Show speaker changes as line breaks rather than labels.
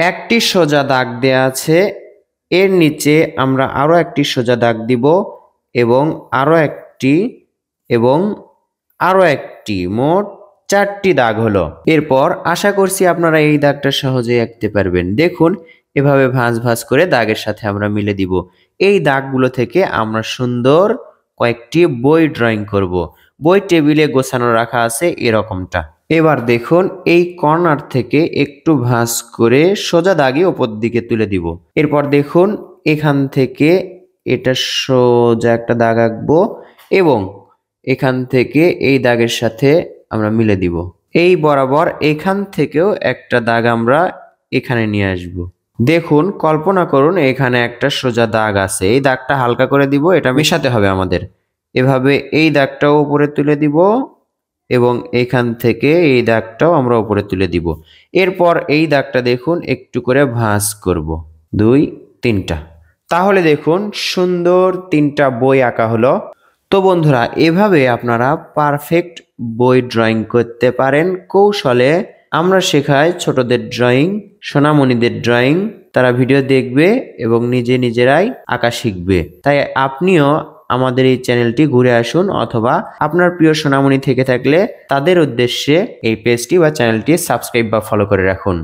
একটি সোজা দাগ দেয়া আছে, এর নিচে আমরা আরো একটি সোজা দাগ দিব এবং আরো একটি এবং আরো একটি, মোট 4টি দাগ হলো। এরপর আশা করছি আপনারা এই দাগটা সহজেই আঁকতে পারবেন। দেখুন এভাবে ভাঁজ ভাঁজ করে দাগের সাথে আমরা মিলে দিব। এই দাগগুলো থেকে আমরা সুন্দর কয়েকটি বই ড্রয়িং করব। বই টেবিলে গোছানো রাখা আছে এরকমটা। এবার দেখুন এই কর্নার থেকে একটু ভাঁজ করে সোজা দাগই উপর দিকে তুলে দিব। এরপর দেখুন এখান থেকে এটা সোজা একটা দাগ আঁকবো এবং এখান থেকে এই দাগের সাথে আমরা মিলে দিব। এই বরাবর এখান থেকেও একটা দাগ আমরা এখানে নিয়ে আসব। দেখুন কল্পনা করুন এখানে একটা সোজা দাগ আছে, এই দাগটা হালকা করে দিব, এটা মেশাতে হবে আমাদের। এভাবে এই দাগটাও উপরে তুলে দিব এবং এখান থেকে এই দাগটাও আমরা উপরে তুলে দিব। এরপর এই দাগটা দেখুন একটু করে ভাঁজ করব, 2 3টা। তাহলে দেখুন সুন্দর 3টা বই আঁকা হলো। তো বন্ধুরা এভাবে আপনারা পারফেক্ট বই ড্রয়িং করতে পারেন কৌশলে। আমরা শেখাই ছোটদের ড্রয়িং, সোনামণিদের ড্রয়িং, তারা ভিডিও দেখবে এবং নিজেরাই আঁকা শিখবে। তাই আপনিও আমাদের এই চ্যানেলটি ঘুরে আসুন, অথবা আপনার প্রিয় সোনামণি থেকে থাকলে তাদের উদ্দেশ্যে এই পেজটি বা চ্যানেলটি সাবস্ক্রাইব বা ফলো করে রাখুন।